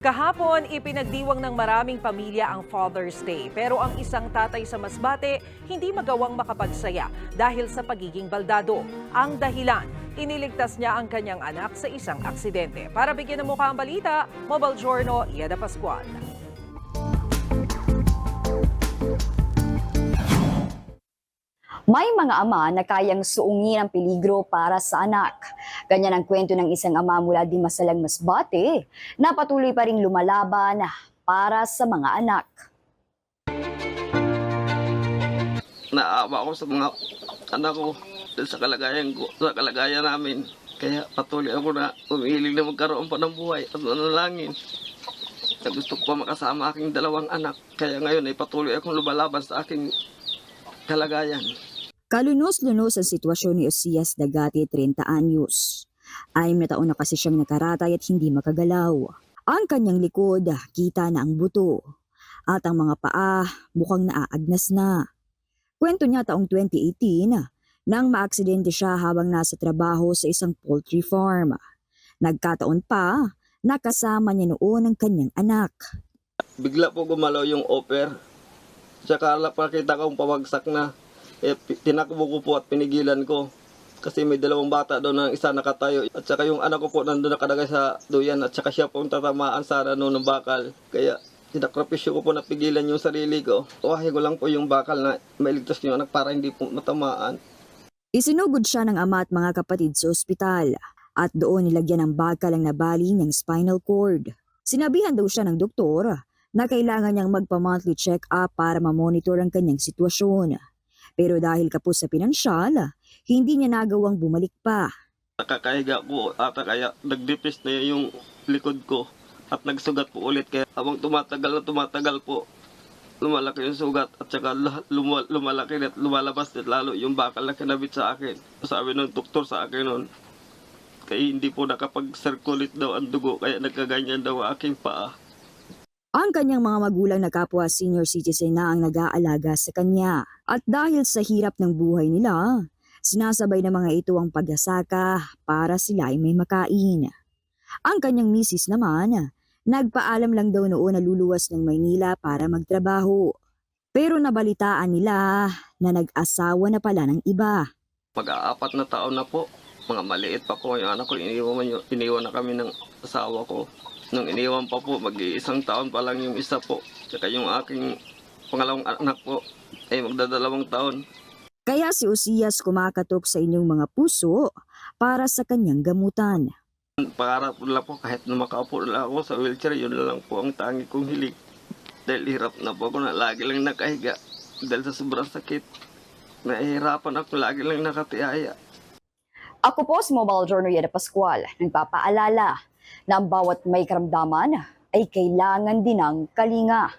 Kahapon, ipinagdiwang ng maraming pamilya ang Father's Day. Pero ang isang tatay sa Masbate, hindi magawang makapagsaya dahil sa pagiging baldado. Ang dahilan, iniligtas niya ang kanyang anak sa isang aksidente. Para bigyan ng mukha ang balita, Mobile Journal, Ieda Pascual. May mga ama na kayang suungin ang peligro para sa anak. Ganyan ang kwento ng isang ama mula Dimasalang, Masbate na patuloy pa ring lumalaban para sa mga anak. Naawa ako sa mga anak ko dahil sa kalagayan namin. Kaya patuloy ako na umihiling na magkaroon pa ng buhay at manalangin. Na gusto ko pa makasama aking dalawang anak. Kaya ngayon ay patuloy akong lumalaban sa aking kalagayan. Kalunos-lunos ang sitwasyon ni Osias Dagati, 30 anyos. 6 na taon na kasi siyang nakaratay at hindi makagalaw. Ang kanyang likod, kita na ang buto. At ang mga paa, mukhang naaagnas na. Kwento niya taong 2018, nang maaksidente siya habang nasa trabaho sa isang poultry farm. Nagkataon pa, nakasama niya noon ang kanyang anak. Bigla po gumalaw yung offer. Tsaka pakita kong pabagsak na. Tinakbo ko po at pinigilan ko. Kasi may dalawang bata doon na isa nakatayo. At saka yung anak ko po nandun nakadagay sa duyan. At saka siya po ang tatamaan sana noon ng bakal. Kaya sinakripisyo ko po na pigilan yung sarili ko. Uwahi ko lang po yung bakal na mailigtas yung anak para hindi po matamaan. Isinugod siya ng ama at mga kapatid sa ospital. At doon nilagyan ng bakal ang nabali niyang spinal cord. Sinabihan daw siya ng doktor na kailangan niyang magpa-monthly check-up para ma-monitor ang kanyang sitwasyon. Pero dahil kapos sa pinansyal, hindi niya nagawang bumalik pa. Nakakahiga po ata kaya nagdipis na yung likod ko at nagsugat po ulit. Kaya habang tumatagal po, lumalaki yung sugat at saka lumalaki at lumalabas at lalo yung bakal na kinabit sa akin. Sabi ng doktor sa akin noon, kaya hindi po nakapag-circulate daw ang dugo kaya nagkaganyan daw ang aking paa. Ang kanyang mga magulang na kapwa senior citizen na ang nag-aalaga sa kanya. At dahil sa hirap ng buhay nila, sinasabay ng mga ito ang paghasaka para sila ay may makain. Ang kanyang misis naman, nagpaalam lang daw noon na luluwas ng Maynila para magtrabaho. Pero nabalitaan nila na nag-asawa na pala ng iba. Mag-aapat na taon na po, mga maliit pa po yung anak ko, iniwan na kami ng asawa ko. Nung iniwan pa po, mag-iisang taon pa lang yung isa po. Tsaka yung aking pangalawang anak po ay magdadalawang taon. Kaya si Osias kumakatok sa inyong mga puso para sa kanyang gamutan. Pangarap ko lang po kahit na makaupo na ako sa wheelchair, yun lang po ang tangi kong hiling. Dahil hirap na po ako na lagi lang nakahiga. Dahil sa sobrang sakit, nahihirapan ako lagi lang nakatihaya. Ako po si Mobile Journal Ieda Pascual, nagpapaalala na ang bawat may karamdaman ay kailangan din ng kalinga.